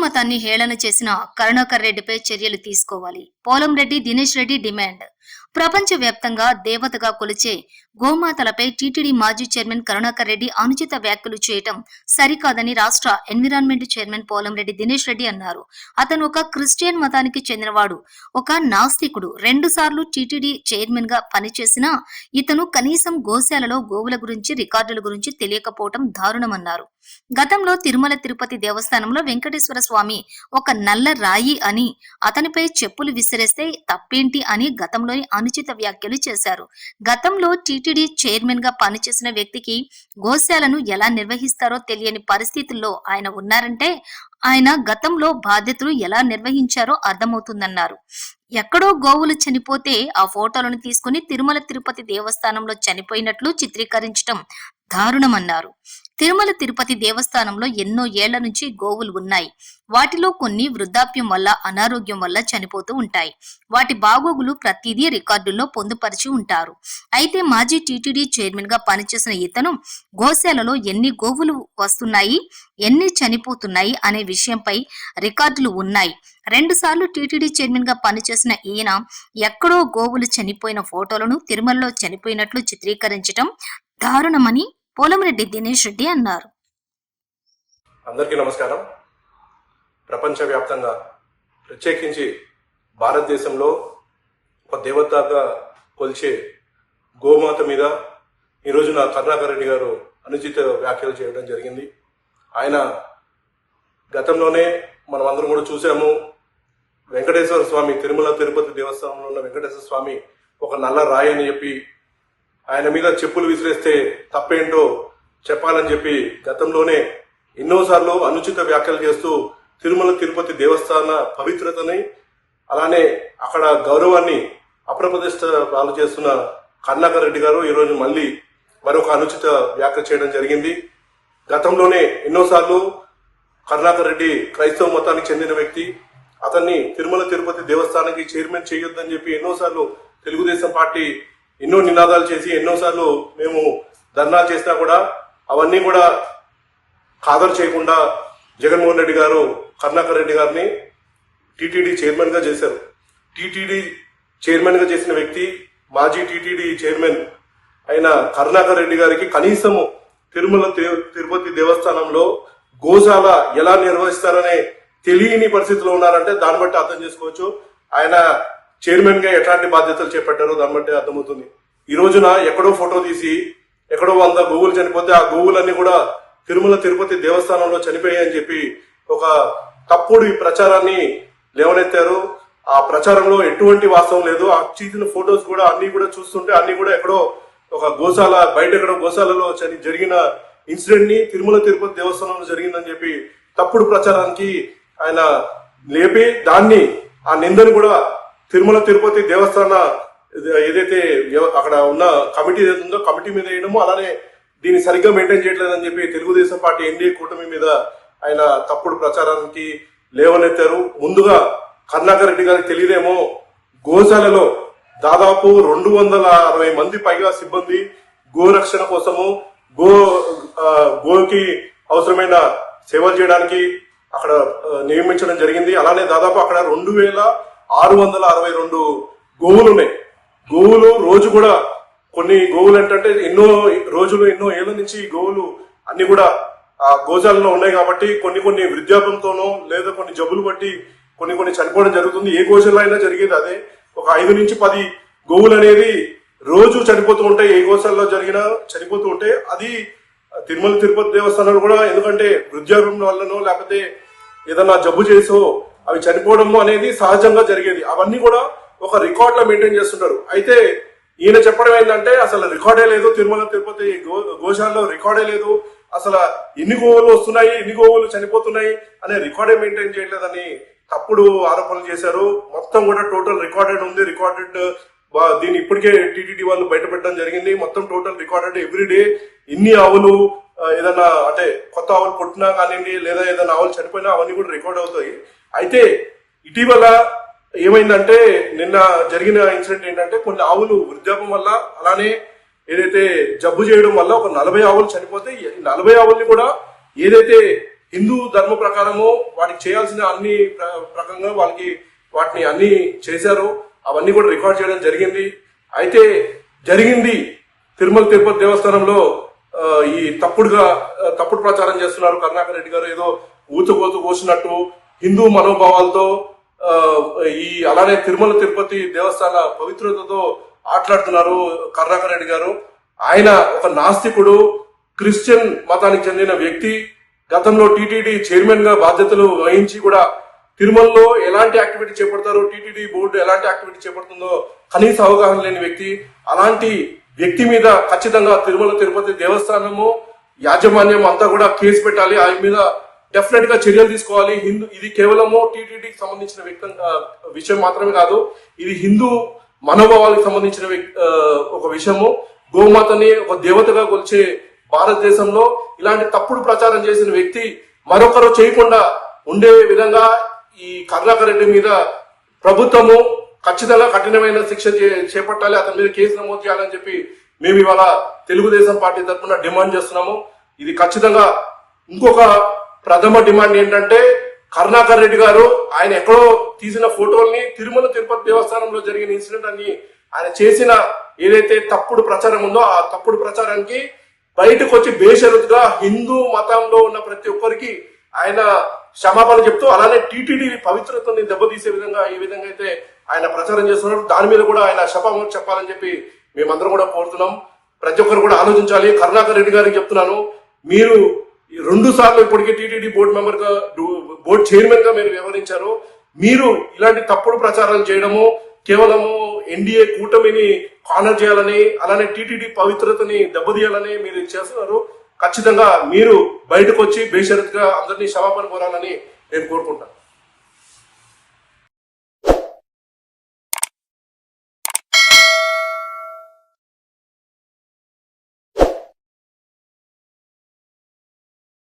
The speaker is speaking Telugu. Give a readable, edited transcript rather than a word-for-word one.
మతాన్ని హేళన చేసిన కరుణాకర్ రెడ్డిపై చర్యలు తీసుకోవాలి. పోలంరెడ్డి దినేష్ రెడ్డి డిమాండ్. ప్రపంచ వ్యాప్తంగా దేవతగా కొలిచే గోమాతలపై టీటీడీ మాజీ చైర్మన్ కరుణాకర్ రెడ్డి అనుచిత వ్యాఖ్యలు చేయటం సరికాదని రాష్ట్ర ఎన్విరాన్మెంట్ చైర్మన్ పోలంరెడ్డి దినేష్ రెడ్డి అన్నారు. అతను ఒక క్రిస్టియన్ మతానికి చెందినవాడు, ఒక నాస్తికుడు. 2 సార్లు టీటీడీ చైర్మన్ గా పనిచేసినా ఇతను కనీసం గోశాలలో గోవుల గురించి, రికార్డుల గురించి తెలియకపోవటం దారుణమన్నారు. గతంలో తిరుమల తిరుపతి దేవస్థానంలో వెంకటేశ్వర స్వామి ఒక నల్ల రాయి అని, అతనిపై చెప్పులు విసిరేస్తే తప్పేంటి అని గతంలోని అనుచిత వ్యాఖ్యలు చేశారు. గతంలో టీటీడీ చైర్మన్ గా పనిచేసిన వ్యక్తికి గోశాలను ఎలా నిర్వహిస్తారో తెలియని పరిస్థితుల్లో ఆయన ఉన్నారంటే ఆయన గతంలో బాధ్యతలు ఎలా నిర్వహించారో అర్థమవుతుందన్నారు. ఎక్కడో గోవులు చనిపోతే ఆ ఫోటోలను తీసుకుని తిరుమల తిరుపతి దేవస్థానంలో చనిపోయినట్లు చిత్రీకరించడం దారుణమన్నారు. తిరుమల తిరుపతి దేవస్థానంలో ఎన్నో ఏళ్ల నుంచి గోవులు ఉన్నాయి. వాటిలో కొన్ని వృద్ధాప్యం వల్ల, అనారోగ్యం వల్ల చనిపోతూ ఉంటాయి. వాటి బాగోగులు ప్రతిదీ రికార్డుల్లో పొందుపరిచి ఉంటారు. అయితే మాజీ టీటీడీ చైర్మన్ గా పనిచేసిన ఇతను గోశాలలో ఎన్ని గోవులు వస్తున్నాయి, ఎన్ని చనిపోతున్నాయి అనే విషయంపై రికార్డులు ఉన్నాయి. 2 సార్లు టీటీడీ చైర్మన్ గా పనిచేసిన ఈయన ఎక్కడో గోవులు చనిపోయిన ఫోటోలను తిరుమలలో చనిపోయినట్లు చిత్రీకరించడం దారుణమని పోలంరెడ్డి దినేష్ రెడ్డి అన్నారు. అందరికీ నమస్కారం. ప్రపంచవ్యాప్తంగా ప్రత్యేకించి భారతదేశంలో ఒక దేవతగా కొలిచే గోమాత మీద ఈ రోజున కరుణాకర్ రెడ్డి గారు అనుచిత వ్యాఖ్యలు చేయడం జరిగింది. ఆయన గతంలోనే మనం అందరం కూడా చూసాము. వెంకటేశ్వర స్వామి, తిరుమల తిరుపతి దేవస్థానంలో ఉన్న వెంకటేశ్వర స్వామి ఒక నల్ల రాయి అని చెప్పి, ఆయన మీద చెప్పులు విసిరేస్తే తప్పేంటో చెప్పాలని చెప్పి గతంలోనే ఎన్నోసార్లు అనుచిత వ్యాఖ్యలు చేస్తూ తిరుమల తిరుపతి దేవస్థాన పవిత్రతని, అలానే అక్కడ గౌరవాన్ని అప్రప్రతిష్ట పాలు చేస్తున్న కరుణాకర్ రెడ్డి గారు ఈరోజు మళ్ళీ మరొక అనుచిత వ్యాఖ్య చేయడం జరిగింది. గతంలోనే ఎన్నోసార్లు కరుణాకర్ రెడ్డి క్రైస్తవ మతానికి చెందిన వ్యక్తి, అతన్ని తిరుమల తిరుపతి దేవస్థానానికి చైర్మన్ చేయొద్దని చెప్పి ఎన్నోసార్లు తెలుగుదేశం పార్టీ ఎన్నో నినాదాలు చేసి, ఎన్నోసార్లు మేము ధర్నా చేసినా కూడా అవన్నీ కూడా ఖాదరు చేయకుండా జగన్మోహన్ రెడ్డి గారు కరుణాకర్ రెడ్డి గారిని టీటీడీ చైర్మన్ గా చేశారు. టీటీడీ చైర్మన్ గా చేసిన వ్యక్తి, మాజీ టీటీడీ చైర్మన్ అయిన కరుణాకర్ రెడ్డి గారికి కనీసము తిరుమల తిరుపతి దేవస్థానంలో గోశాల ఎలా నిర్వహిస్తారనే తెలియని పరిస్థితిలో ఉన్నారంటే దాన్ని బట్టి అర్థం చేసుకోవచ్చు ఆయన చైర్మన్ గా ఎట్లాంటి బాధ్యతలు చేపట్టారో దాన్ని బట్టి అర్థమవుతుంది. ఈ రోజున ఎక్కడో ఫోటో తీసి ఎక్కడో 100 గోవులు చనిపోతే ఆ గోవులన్నీ కూడా తిరుమల తిరుపతి దేవస్థానంలో చనిపోయాయని చెప్పి ఒక తప్పుడు ఈ ప్రచారాన్ని లేవనెత్తారు. ఆ ప్రచారంలో ఎటువంటి వాస్తవం లేదు. ఆ తీసిన ఫొటోస్ కూడా అన్ని కూడా చూస్తుంటే అన్ని కూడా ఎక్కడో ఒక గోశాల బయట ఎక్కడో గోశాలలో జరిగిన ఇన్సిడెంట్ ని తిరుమల తిరుపతి దేవస్థానంలో జరిగిందని చెప్పి తప్పుడు ప్రచారానికి ఆయన లేపి దాన్ని, ఆ నిందను కూడా తిరుమల తిరుపతి దేవస్థాన ఏదైతే అక్కడ ఉన్న కమిటీ ఏదైతే ఉందో కమిటీ మీద వేయడము, అలానే దీన్ని సరిగ్గా మెయింటైన్ చేయట్లేదని చెప్పి తెలుగుదేశం పార్టీ ఎన్డీఏ కూటమి మీద ఆయన తప్పుడు ప్రచారానికి లేవనెత్తారు. ముందుగా కరుణాకర్ రెడ్డి గారికి తెలియదేమో, గోశాలలో దాదాపు 260 మంది పైగా సిబ్బంది గోరక్షణ కోసము, గోకి అవసరమైన సేవలు చేయడానికి అక్కడ నియమించడం జరిగింది. అలానే దాదాపు అక్కడ 2662 గోవులు ఉన్నాయి. గోవులు రోజు కూడా కొన్ని గోవులు ఏంటంటే ఎన్నో రోజులు, ఎన్నో ఏళ్ల నుంచి గోవులు అన్ని కూడా ఆ గోశాలలో ఉన్నాయి కాబట్టి కొన్ని వృద్ధాపంతోనో లేదా కొన్ని జబ్బులు బట్టి కొన్ని చనిపోవడం జరుగుతుంది. ఏ గోశాల అయినా జరిగేది అదే. ఒక 5 నుంచి 10 గోవులు అనేది రోజు చనిపోతూ ఉంటాయి. ఏ గోశాలలో జరిగినా చనిపోతూ ఉంటాయి. అది తిరుమల తిరుపతి దేవస్థానంలో కూడా, ఎందుకంటే వృద్ధాపం వల్లనో లేకపోతే ఏదన్నా జబ్బు చేసో అవి చనిపోవడము అనేది సహజంగా జరిగేది. అవన్నీ కూడా ఒక రికార్డ్ లో మెయింటైన్ చేస్తుంటారు. అయితే ఈయన చెప్పడం ఏంటంటే అసలు రికార్డే లేదు, తిరుమల తిరుపతి గోశాలలో రికార్డే లేదు, అసలు ఎన్ని గోవులు వస్తున్నాయి, ఎన్ని గోవులు చనిపోతున్నాయి అనే రికార్డే మెయింటైన్ చేయలేదని తప్పుడు ఆరోపణలు చేశారు. మొత్తం కూడా టోటల్ రికార్డెడ్ ఉంది. రికార్డెడ్ దీన్ని ఇప్పటికే టీటీడీ వాళ్ళు బయటపెట్టడం జరిగింది. మొత్తం టోటల్ రికార్డెడ్ ఎవ్రీడే ఎన్ని ఆవులు ఏదైనా అంటే కొత్త ఆవులు పుట్టినా కానివ్వండి లేదా ఏదైనా ఆవులు చనిపోయినా అవన్నీ కూడా రికార్డ్ అవుతాయి. అయితే ఇటీవల ఏమైందంటే నిన్న జరిగిన ఇన్సిడెంట్ ఏంటంటే కొన్ని ఆవులు వృద్ధాపం వల్ల అలానే ఏదైతే జబ్బు చేయడం వల్ల ఒక 40 ఆవులు చనిపోతే 40 ఆవుల్ని కూడా ఏదైతే హిందూ ధర్మ ప్రకారము వాటికి చేయాల్సిన అన్ని ప్రకారంగా వాటిని అన్ని చేశారు. అవన్నీ కూడా రికార్డ్ చేయడం జరిగింది. అయితే జరిగింది తిరుమల తిరుపతి దేవస్థానంలో ఈ తప్పుడు ప్రచారం చేస్తున్నారు. కరుణాకర్ రెడ్డి గారు ఏదో ఊచకోతు కోసినట్టు హిందూ మనోభావాలతో అలానే తిరుమల తిరుపతి దేవస్థాన పవిత్రతతో ఆటలాడుతున్నారు కరుణాకర్ రెడ్డి గారు. ఆయన ఒక నాస్తికుడు, క్రిస్టియన్ మతానికి చెందిన వ్యక్తి. గతంలో టీటీడీ చైర్మన్ గా బాధ్యతలు వహించి కూడా తిరుమలలో ఎలాంటి యాక్టివిటీ చేపడతారో, టీటీడీ బోర్డు ఎలాంటి యాక్టివిటీ చేపడుతుందో కనీస అవగాహన లేని వ్యక్తి. అలాంటి వ్యక్తి మీద ఖచ్చితంగా తిరుమల తిరుపతి దేవస్థానము యాజమాన్యం అంతా కూడా కేసు పెట్టాలి. ఆయన మీద డెఫినెట్ గా చర్యలు తీసుకోవాలి. ఇది కేవలము టీటీడీకి సంబంధించిన విషయం మాత్రమే కాదు, ఇది హిందూ మనోభావాలకు సంబంధించిన ఒక విషయము. గోమాతని ఒక దేవతగా కొలిచే భారతదేశంలో ఇలాంటి తప్పుడు ప్రచారం చేసిన వ్యక్తి మరొకరు చేయకుండా ఉండే విధంగా ఈ కరుణాకర్ రెడ్డి మీద ప్రభుత్వము ఖచ్చితంగా కఠినమైన శిక్ష చేపట్టాలి, అతని మీద కేసు నమోదు చేయాలని చెప్పి మేము ఇవాళ తెలుగుదేశం పార్టీ తరఫున డిమాండ్ చేస్తున్నాము. ఇది ఖచ్చితంగా ఇంకొక ప్రథమ డిమాండ్ ఏంటంటే, కరుణాకర్ రెడ్డి గారు ఆయన ఎక్కడో తీసిన ఫోటోల్ని తిరుమల తిరుపతి దేవస్థానంలో జరిగిన ఇన్సిడెంట్ అని ఆయన చేసిన ఏదైతే తప్పుడు ప్రచారం ఉందో ఆ తప్పుడు ప్రచారానికి బయటకు వచ్చి బేషరతుగా హిందూ మతంలో ఉన్న ప్రతి ఒక్కరికి ఆయన క్షమాపణ చెప్తూ, అలానే టీటీడీ పవిత్రతని దెబ్బతీసే విధంగా ఏ విధంగా అయితే ఆయన ప్రచారం చేస్తున్నారు దాని మీద కూడా ఆయన క్షమాపణ చెప్పాలని చెప్పి మేమందరం కూడా కోరుతున్నాం. ప్రతి ఒక్కరు కూడా ఆలోచించాలి. కరుణాకర్ రెడ్డి గారికి చెప్తున్నాను, మీరు 2 సార్లు ఇప్పటికీ టీటీడీ బోర్డు చైర్మన్ గా మీరు వ్యవహరించారు. మీరు ఇలాంటి తప్పుడు ప్రచారాలు చేయడము కేవలము ఎన్డీఏ కూటమిని కానర్ చేయాలని, అలానే టీటీడీ పవిత్రతని దెబ్బతీయాలని మీరు చేస్తున్నారు. ఖచ్చితంగా మీరు బయటకు వచ్చి బేషరతుగా అందరినీ క్షమాపణ కోరాలని నేను కోరుకుంటాను.